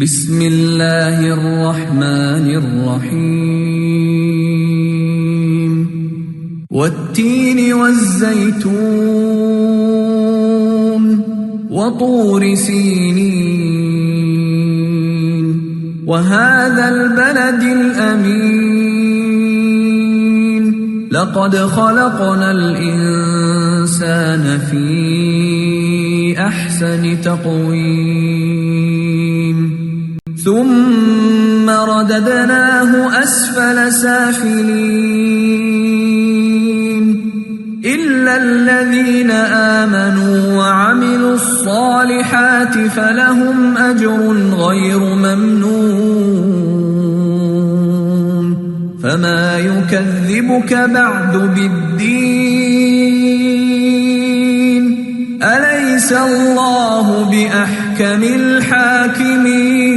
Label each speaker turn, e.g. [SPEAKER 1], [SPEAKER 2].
[SPEAKER 1] بسم الله الرحمن الرحيم والتين والزيتون وطور سينين وهذا البلد الأمين لقد خلقنا الإنسان في أحسن تقويم ثم رددناه أسفل سافلين إلا الذين آمنوا وعملوا الصالحات فلهم أجر غير ممنون فما يكذبك بعد بالدين أليس الله بأحكم الحاكمين